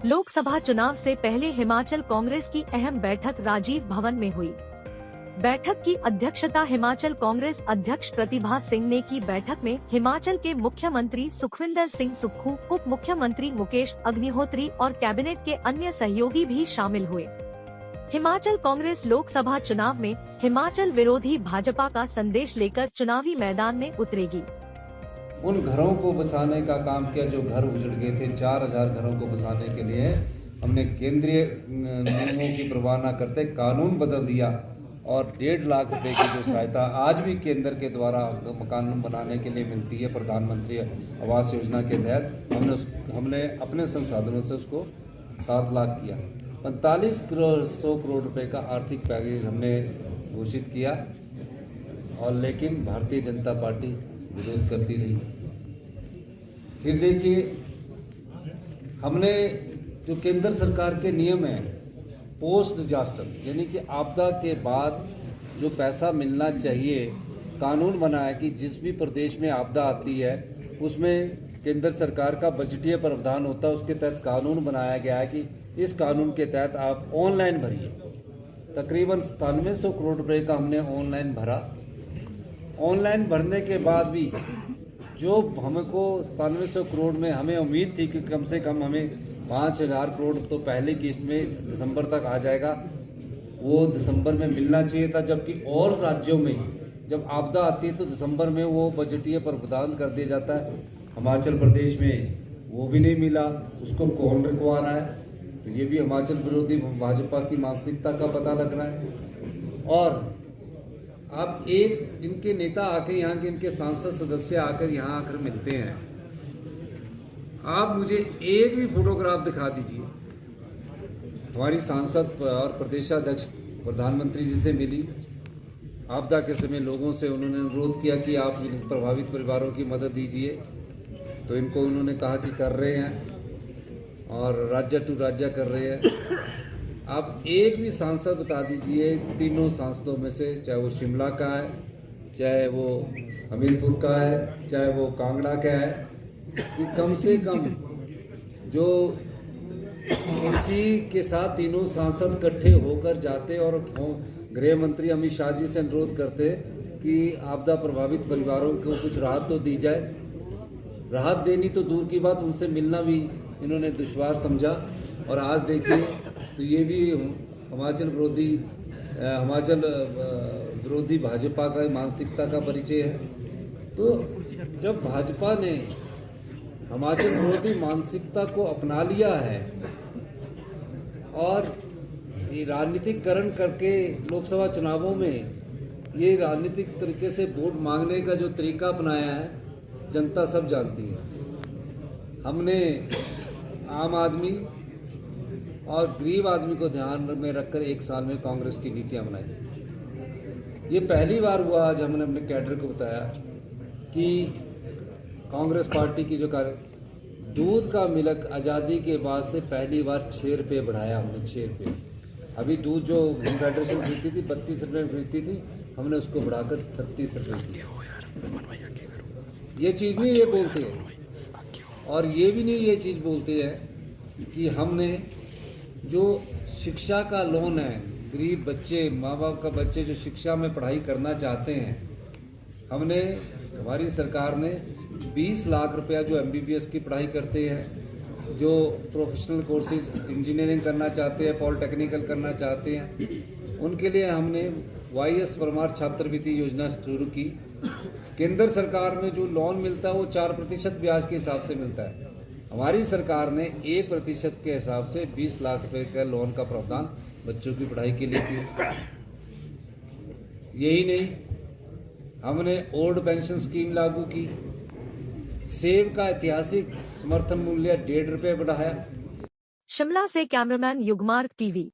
लोकसभा चुनाव से पहले हिमाचल कांग्रेस की अहम बैठक राजीव भवन में हुई। बैठक की अध्यक्षता हिमाचल कांग्रेस अध्यक्ष प्रतिभा सिंह ने की। बैठक में हिमाचल के मुख्यमंत्री सुखविंदर सिंह सुक्खू, उप मुख्यमंत्री मुकेश अग्निहोत्री और कैबिनेट के अन्य सहयोगी भी शामिल हुए। हिमाचल कांग्रेस लोकसभा चुनाव में हिमाचल विरोधी भाजपा का संदेश लेकर चुनावी मैदान में उतरेगी। उन घरों को बचाने का काम किया जो घर उजड़ गए थे। 4000 घरों को बचाने के लिए हमने केंद्रीय नियमों की परवाह न करते कानून बदल दिया और 1.5 लाख रुपए की जो सहायता आज भी केंद्र के द्वारा मकान बनाने के लिए मिलती है प्रधानमंत्री आवास योजना के तहत हमने अपने संसाधनों से उसको 7 लाख किया। 4500 करोड़ रुपए का आर्थिक पैकेज हमने घोषित किया और लेकिन भारतीय जनता पार्टी विरोध करती रही। फिर देखिए हमने जो केंद्र सरकार के नियम है पोस्ट डिजास्टर यानी कि आपदा के बाद जो पैसा मिलना चाहिए, कानून बनाया कि जिस भी प्रदेश में आपदा आती है उसमें केंद्र सरकार का बजटीय प्रावधान होता है। उसके तहत कानून बनाया गया है कि इस कानून के तहत आप ऑनलाइन भरिए। तकरीबन 9700 करोड़ रुपए का हमने ऑनलाइन भरा। ऑनलाइन भरने के बाद भी जो हमको 9700 करोड़ में हमें उम्मीद थी कि कम से कम हमें 5000 करोड़ तो पहली किस्त में दिसंबर तक आ जाएगा, वो दिसंबर में मिलना चाहिए था। जबकि और राज्यों में जब आपदा आती है तो दिसंबर में वो बजटीय प्रावधान कर दिया जाता है। हिमाचल प्रदेश में वो भी नहीं मिला, उसको कौन रुकवा रहा है? तो ये भी हिमाचल विरोधी भाजपा की मानसिकता का पता लग रहा है। और आप एक इनके नेता आके यहाँ के इनके सांसद सदस्य आकर यहाँ आकर मिलते हैं, आप मुझे एक भी फोटोग्राफ दिखा दीजिए। हमारी सांसद और प्रदेशाध्यक्ष प्रधानमंत्री जी से मिली, आपदा के समय लोगों से उन्होंने अनुरोध किया कि आप इन प्रभावित परिवारों की मदद दीजिए, तो इनको उन्होंने कहा कि कर रहे हैं और राज्य टू राज्य कर रहे हैं। आप एक भी सांसद बता दीजिए तीनों सांसदों में से, चाहे वो शिमला का है, चाहे वो हमीरपुर का है, चाहे वो कांगड़ा का है, कि कम से कम जो इसी के साथ तीनों सांसद इकट्ठे होकर जाते और गृह मंत्री अमित शाह जी से अनुरोध करते कि आपदा प्रभावित परिवारों को कुछ राहत तो दी जाए। राहत देनी तो दूर की बात, उनसे मिलना भी इन्होंने दुश्वार समझा। और आज देखिए तो ये भी हिमाचल विरोधी भाजपा का मानसिकता का परिचय है। तो जब भाजपा ने हिमाचल विरोधी मानसिकता को अपना लिया है और ये राजनीतिकरण करके लोकसभा चुनावों में ये राजनीतिक तरीके से वोट मांगने का जो तरीका अपनाया है, जनता सब जानती है। हमने आम आदमी और गरीब आदमी को ध्यान में रखकर 1 साल में कांग्रेस की नीतियां बनाई। ये पहली बार हुआ आज हमने अपने कैडर को बताया कि कांग्रेस पार्टी की जो दूध का मिल्क आज़ादी के बाद से पहली बार 6 रुपये बढ़ाया हमने, 6 रुपये। अभी दूध जो फेडरेशन खरीदती थी 32 रुपये खरीदती थी, हमने उसको बढ़ाकर 36 रुपये की। ये चीज़ नहीं ये बोलते हैं और ये भी नहीं ये चीज़ बोलते हैं कि हमने जो शिक्षा का लोन है, गरीब बच्चे, माँ बाप का बच्चे जो शिक्षा में पढ़ाई करना चाहते हैं, हमारी सरकार ने 20 लाख रुपया जो MBBS की पढ़ाई करते हैं, जो प्रोफेशनल कोर्सेज इंजीनियरिंग करना चाहते हैं, पॉलिटेक्निकल करना चाहते हैं, उनके लिए हमने YS परमार छात्रवृत्ति योजना शुरू की। केंद्र सरकार में जो लोन मिलता है वो 4% ब्याज के हिसाब से मिलता है। हमारी सरकार ने 1% के हिसाब से 20 लाख रुपए का लोन का प्रावधान बच्चों की पढ़ाई के लिए किया। यही नहीं, हमने ओल्ड पेंशन स्कीम लागू की, सेब का ऐतिहासिक समर्थन मूल्य 1.5 रुपये बढ़ाया। शिमला से कैमरामैन युगमार्ग TV।